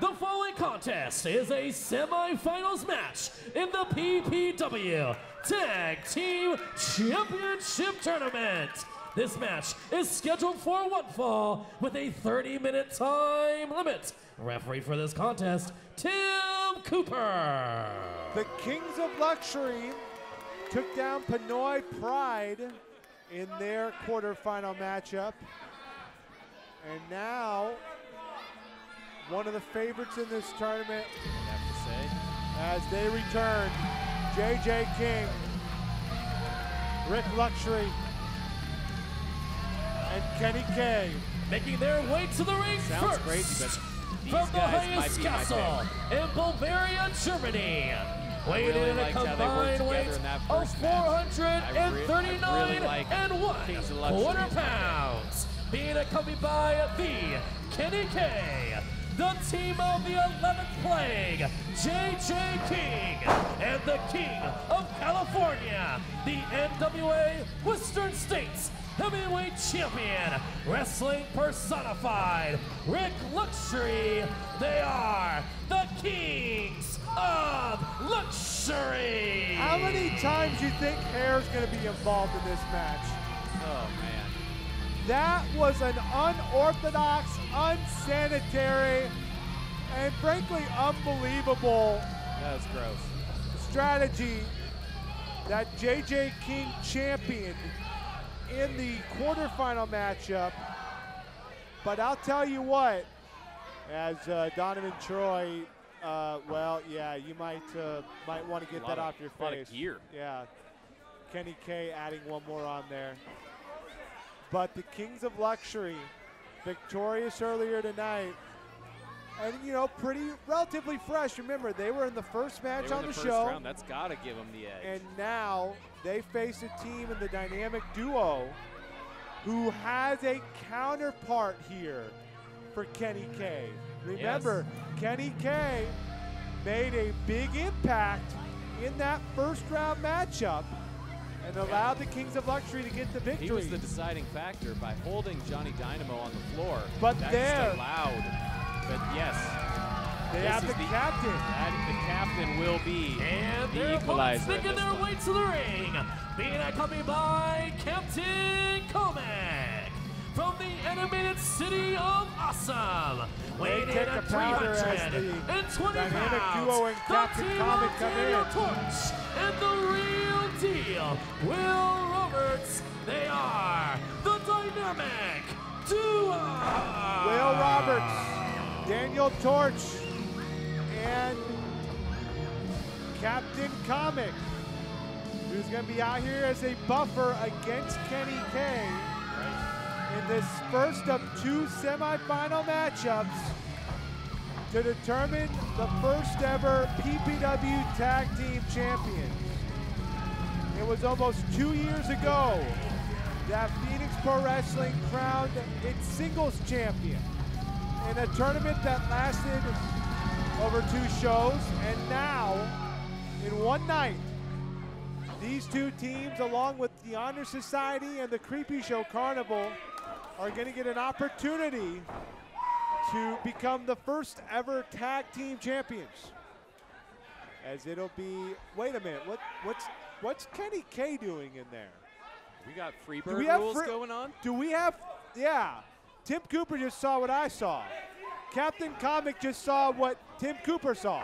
The following contest is a semifinals match in the PPW Tag Team Championship Tournament. This match is scheduled for one fall with a 30-minute time limit. Referee for this contest, Tim Cooper. The Kings of Luxury took down Pinoy Pride in their quarterfinal matchup. And now, one of the favorites in this tournament, I have to say, as they return, JJ King, Rick Luxury, and Kenny K. Making their way to the ring sounds first. crazy, but From the highest castle in Bavaria, Germany. Weighing in a combined weight of 439.1 pounds. Being accompanied by the Kenny K, the team of the 11th Plague, JJ King, and the King of California, the NWA Western States Heavyweight Champion, Wrestling Personified, Rick Luxury. They are the Kings of Luxury. How many times you think hair is going to be involved in this match? oh man. That was an unorthodox, unsanitary, and frankly unbelievable That was gross. strategy that JJ King championed in the quarterfinal matchup. But I'll tell you what, as Donovan Troy, well, yeah, you might want to get that off your A lot face. of gear. Yeah, Kenny K adding one more on there. But the Kings of Luxury, victorious earlier tonight, and you know, relatively fresh. Remember, they were in the first match on the first show. round. That's got to give them the edge. And now they face a team in the dynamic duo who has a counterpart here for Kenny K. Remember, Kenny K made a big impact in that first round matchup and allowed the Kings of Luxury to get the victory. He was the deciding factor by holding Johnny Dynamo on the floor. But that there, just allowed. But yes, they this have is the captain. The captain will be And the their opponents equalizer in making this their one. way to the ring, being accompanied by Captain Comac from the animated city of Awesome. Weighing in kick at the powder as the 320 dynamic pounds, duo and the Captain team Comic of come Daniel in. Torch and the real deal, Will Roberts. They are the dynamic duo. Will Roberts, Daniel Torch, and Captain Comic, who's going to be out here as a buffer against Kenny K in this first of two semifinal matchups to determine the first ever PPW Tag Team Champions. It was almost 2 years ago that Phoenix Pro Wrestling crowned its singles champion in a tournament that lasted over 2 shows, and now, in one night, these two teams, along with the Honor Society and the Creepy Show Carnival, are going to get an opportunity to become the first ever tag team champions. As it'll be, wait a minute, what's Kenny K doing in there? We got Do Freebird we have rules going on. Do we have, yeah. Tim Cooper just saw what I saw. Captain Comic just saw what Tim Cooper saw.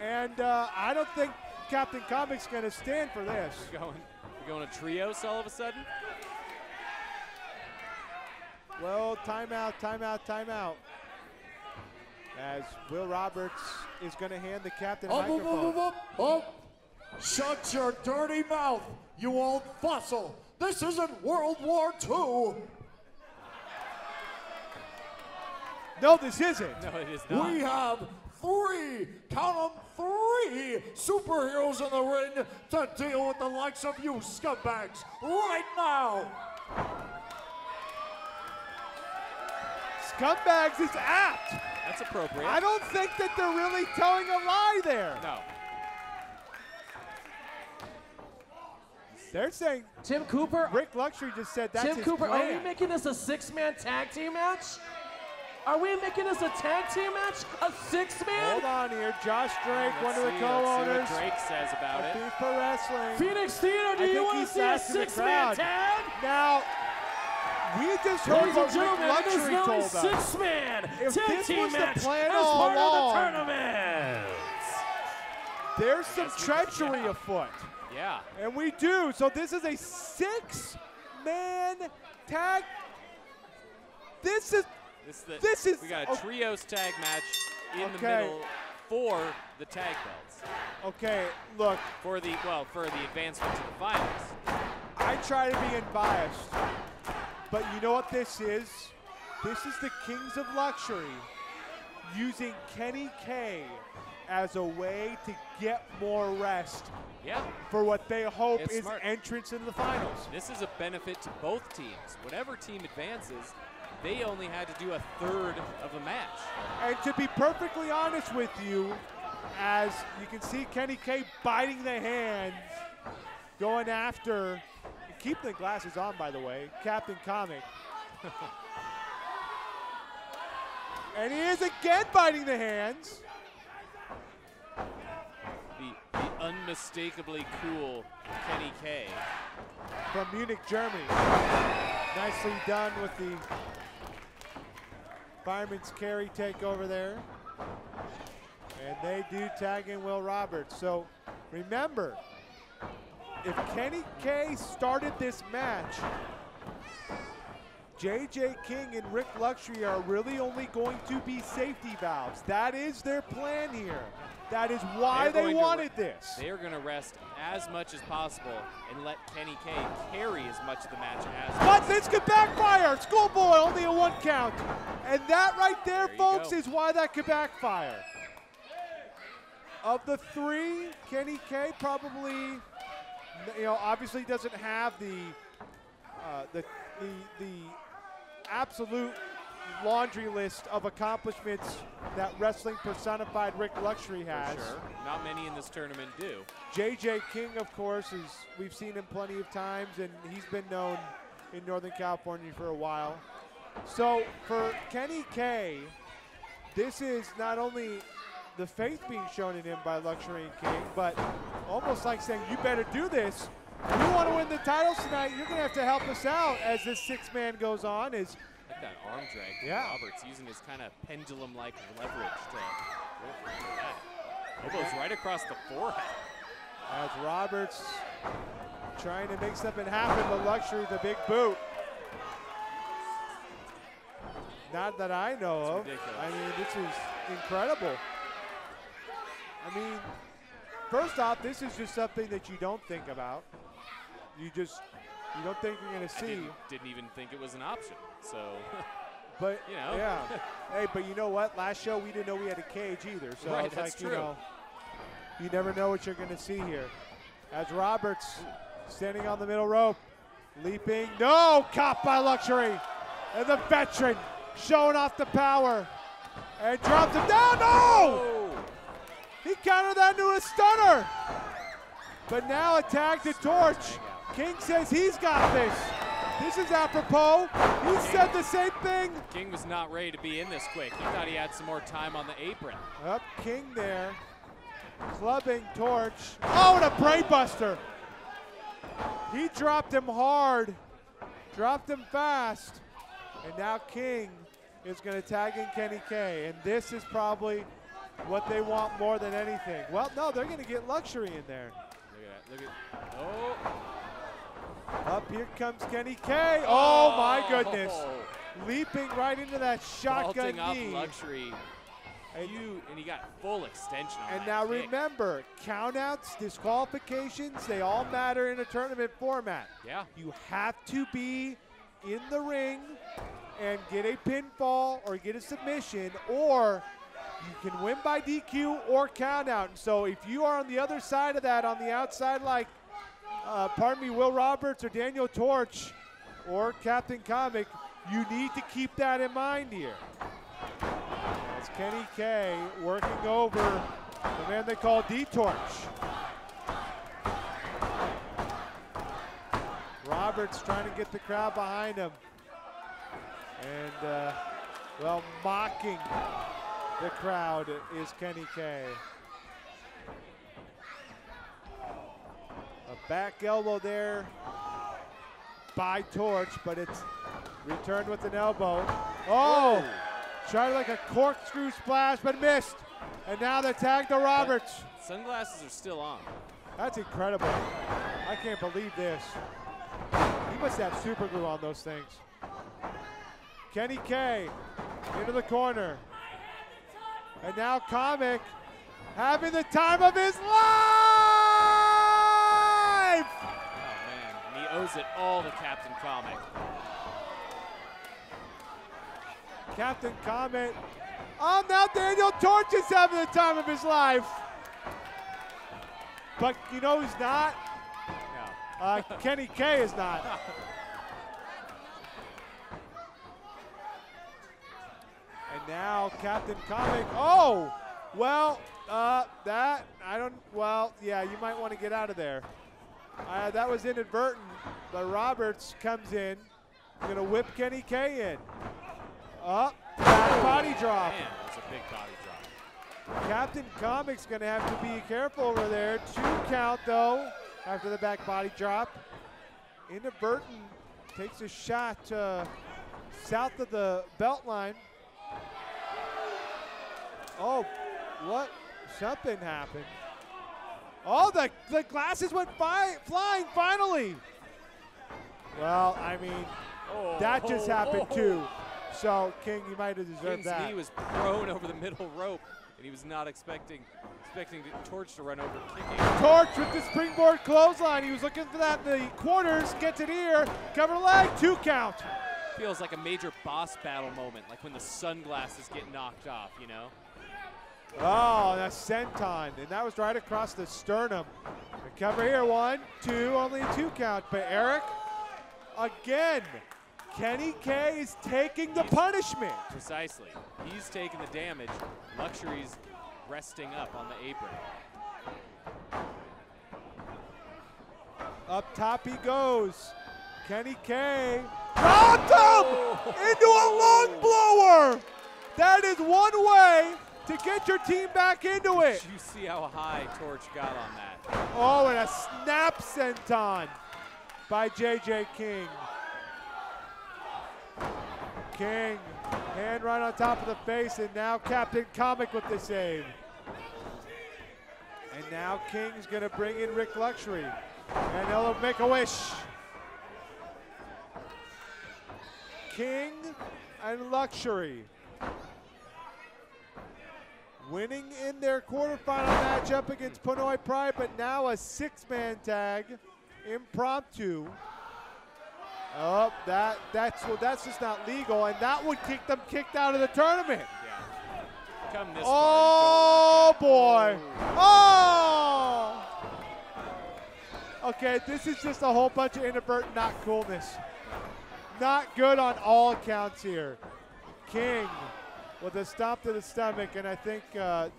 And I don't think Captain Comic's going to stand for this. We're going to trios all of a sudden. Well, timeout, timeout, timeout. As Will Roberts is going to hand the captain a microphone. Shut your dirty mouth, you old fossil. This isn't World War II. No, this isn't. No, it is not. We have 3, count 'em, 3 superheroes in the ring to deal with the likes of you scumbags right now. Scumbags is apt. That's appropriate. I don't think that they're really telling a lie there. No. They're saying Tim Cooper. Rick Luxury just said that's Tim his Cooper, plan. are we making this a 6-man tag team match? Are we making this a tag team match? A 6-man? Hold on here. Josh Drake, one of the Let's co-owners. see what Drake says about it. Beef for Wrestling. Phoenix Theater, do I you think want to he's see a asking the 6-man crowd. tag? Now, we just heard Ladies what and gentlemen, Rick it is Luxury now a told us. 6-man If tag this team was the match plan as all part along, of the tournament. There's some guess we- treachery yeah. afoot. Yeah. And we do. So this is a 6-man tag. This is We got a trios tag match in the Okay. middle for the tag belts. okay. Look, For the advancement to the finals. I try to be unbiased, but you know what this is? This is the Kings of Luxury using Kenny K as a way to get more rest Yeah. for what they hope It's is smart. entrance into the finals. This is a benefit to both teams. Whatever team advances, they only had to do a third of the match. And to be perfectly honest with you, as you can see Kenny K biting the hands, going after, keep the glasses on by the way, Captain Comic. And he is again biting the hands. The unmistakably cool Kenny K. From Munich, Germany. Nicely done with the Fireman's Carry takeover there. And they do tag in Will Roberts. So remember, if Kenny K started this match, JJ King and Rick Luxury are really only going to be safety valves. That is their plan here. That is why They're they going to wanted this. They are going to rest as much as possible and let Kenny K carry as much of the match as But this could backfire. Schoolboy only a 1 count. And that right there, you folks, go. is why that could backfire. Of the 3, Kenny K probably, obviously doesn't have the absolute laundry list of accomplishments that wrestling personified Rick Luxury has. For sure. Not many in this tournament do. JJ King, of course, we've seen him plenty of times, and he's been known in Northern California for a while. So for Kenny K, this is not only the faith being shown in him by Luxury and King, but almost like saying, you better do this. If you want to win the titles tonight, you're going to have to help us out as this 6-man goes on. Like that arm drag. Yeah. Roberts using his kind of pendulum-like leverage to go for that. Elbows right across the forehead. As Roberts trying to make something happen, but Luxury the big boot. Not that I know of. ridiculous. I mean, this is incredible. I mean, first off, this is just something that you don't think about. You don't think you're going to see. Didn't even think it was an option. So, But, you know. yeah. Hey, but you know what? Last show, we didn't know we had a cage either. So Right, it's that's like, true. You never know what you're going to see here. As Roberts standing on the middle rope, leaping. No, caught by Luxury. And the veteran showing off the power. And drops him down. No! Oh. He countered that into a stunner. But now a tag to Torch. King says he's got this. This is apropos. He said the same thing. King was not ready to be in this quick. He thought he had some more time on the apron. Up King there. Clubbing Torch. Oh, and a brainbuster. He dropped him hard. Dropped him fast. And now King is going to tag in Kenny K. And this is probably what they want more than anything. Well, no, they're going to get Luxury in there. Look at that. Oh. Up here comes Kenny K. Oh, my goodness. Leaping right into that shotgun Vaulting up knee. Luxury. And he got full extension on And that now kick. remember, countouts, disqualifications, they all matter in a tournament format. Yeah. You have to be in the ring and get a pinfall or get a submission, or you can win by DQ or countout. And so if you are on the other side of that, on the outside like, Will Roberts or Daniel Torch or Captain Comic, you need to keep that in mind here. As Kenny K working over the man they call D-Torch. Roberts trying to get the crowd behind him. And Well, mocking the crowd is Kenny K. A back elbow there by Torch, but it's returned with an elbow. Oh! Whoa. Tried like a corkscrew splash, but missed. And now the tag to Roberts. Sunglasses are still on. That's incredible. I can't believe this. He must have super glue on those things. Kenny K into the corner. And now Comic having the time of his life! Oh, man. And he owes it all to Captain Comic. Captain Comet. Oh, now Daniel Torch is having the time of his life. But you know who's not? No. Kenny K is not. And now Captain Comic. Oh, well, that, I don't, well, yeah, you might want to get out of there. That was inadvertent, but Roberts comes in. Going to whip Kenny K in. Up, back body drop. Man, that's a big body drop. Captain Comic's going to have to be careful over there. 2 count, though, after the back body drop. Inadvertent takes a shot south of the belt line. Oh, what? Something happened. Oh, the glasses went flying finally. Well, I mean, that just happened too. So, King, you might have deserved King's that. knee was prone over the middle rope, and he was not expecting Torch to run over kicking. Torch with the springboard clothesline. He was looking for that in the quarters. Gets it here. Cover leg. 2 count. Feels like a major boss battle moment, like when the sunglasses get knocked off, you know? Oh, that's senton, and that was right across the sternum. The cover here, 1, 2, only a 2 count. But Eric, again, Kenny K is taking the punishment. Precisely. He's taking the damage. Luxury's resting up on the apron. Up top he goes. Kenny K dropped him into a lung blower. That is one way to get your team back into it. Did you see how high Torch got on that? Oh, and a snap senton by JJ King. King, hand right on top of the face, and now Captain Comic with the save. And now King's gonna bring in Rick Luxury, and he'll make a wish. King and Luxury winning in their quarterfinal matchup against Pinoy Pride, but now a 6-man tag, impromptu. Oh, that's just not legal, and that would kick them kicked out of the tournament. Yeah. Come this Oh, boy. Oh! Okay, this is just a whole bunch of inadvertent not coolness. Not good on all accounts here. King with a stomp to the stomach, and I think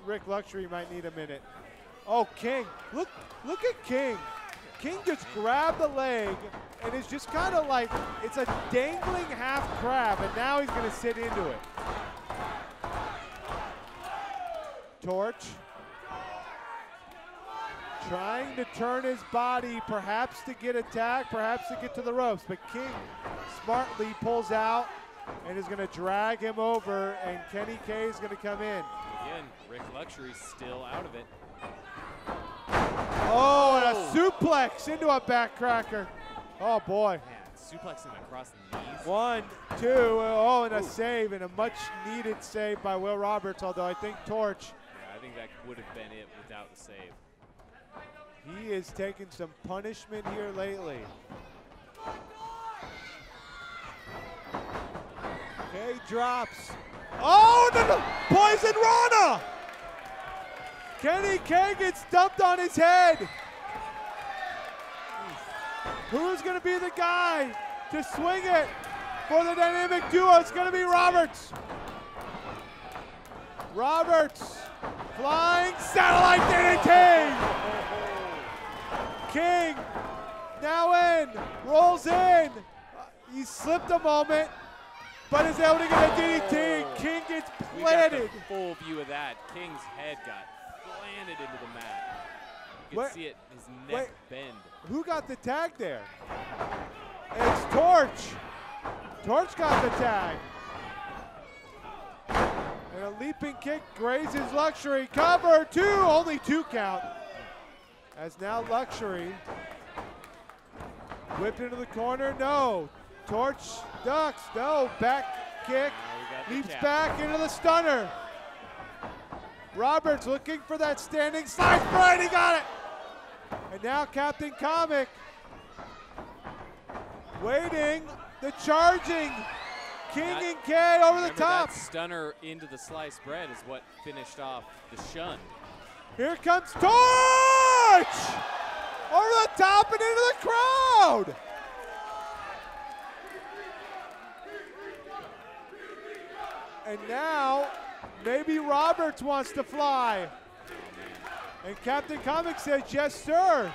Rick Luxury might need a minute. Oh, King, look at King. King just grabbed the leg and is just kind of like, it's a dangling half crab, and now he's gonna sit into it. Torch trying to turn his body, perhaps to get attacked, perhaps to get to the ropes, but King smartly pulls out and is gonna drag him over, and Kenny K is gonna come in. Again, Rick Luxury's still out of it. Oh, and a suplex into a backcracker. Oh, boy. Man, suplexing across the knees. 1, 2, oh, and a save, and a much-needed save by Will Roberts, although I think Torch. Yeah, I think that would have been it without the save. He is taking some punishment here lately. Okay, drops. Oh, the Poison Rana! Kenny K gets dumped on his head. Who's going to be the guy to swing it for the dynamic duo? It's going to be Roberts. Roberts, flying satellite DDT. King now in, rolls in. He slipped a moment, but is able to get a DDT. King gets planted. We got the full view of that. King's head got planted into the mat. You can see it, his neck bend. Who got the tag there? It's Torch. Torch got the tag. And a leaping kick grazes Luxury. Cover two, only 2 count. As now Luxury whipped into the corner, no. Torch ducks, no. Back kick, leaps back into the stunner. Roberts looking for that standing side spread, he got it. And now Captain Comic waiting, the charging. King and K over the top. That stunner into the sliced bread is what finished off the shun. Here comes Torch! Over the top and into the crowd! And now, maybe Roberts wants to fly. And Captain Comic says, yes, sir.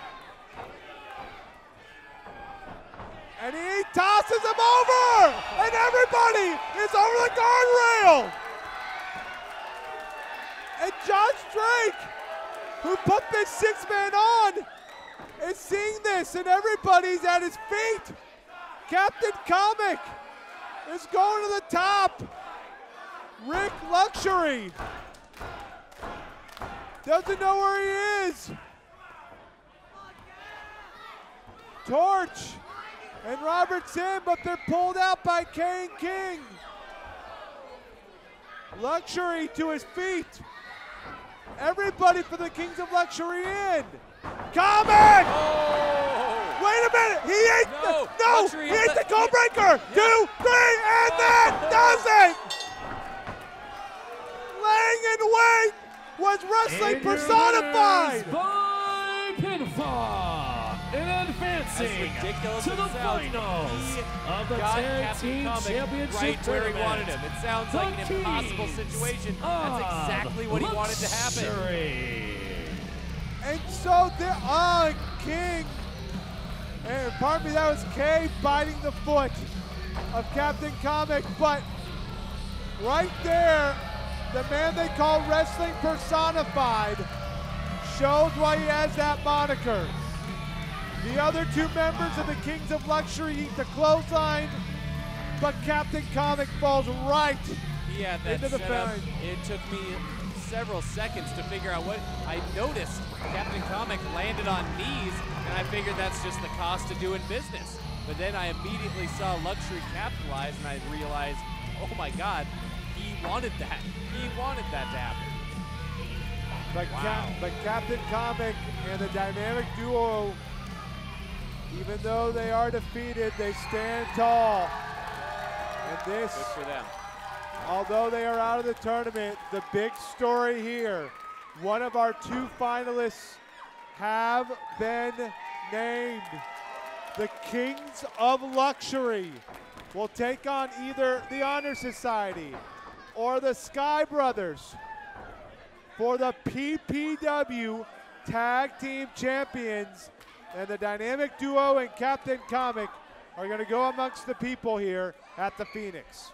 And he tosses him over! And everybody is over the guardrail! And Josh Drake, who put this 6-man on, is seeing this, and everybody's at his feet. Captain Comic is going to the top. Rick Luxury doesn't know where he is. Torch and Robert's in, but they're pulled out by Kane King. Luxury to his feet. Everybody for the Kings of Luxury in. Comic! Oh. Wait a minute, he ate Luxury he ate the code breaker. 2, 3, and that does it! Laying in wait was wrestling personified. By pinfall and advancing to the finals of the Tag Team Championship right where he Tournament. wanted him. It sounds like an impossible situation. That's exactly what he wanted to happen. And so there, King, and pardon me, that was Kay biting the foot of Captain Comic, but right there, the man they call Wrestling Personified shows why he has that moniker. The other 2 members of the Kings of Luxury eat the clothesline, but Captain Comic falls right He had that into the setup. finish. It took me several seconds to figure out what I noticed. Captain Comic landed on knees, and I figured that's just the cost of doing business. But then I immediately saw Luxury capitalize, and I realized, oh my God, he wanted that. He wanted that to happen. But Captain Comic and the dynamic duo, even though they are defeated, they stand tall. And this, good for them. Although they are out of the tournament, the big story here, one of our 2 finalists have been named. The Kings of Luxury will take on either the Honor Society or the Sky Brothers for the PPW Tag Team Champions. And the dynamic duo and Captain Comic are going to go amongst the people here at the Phoenix.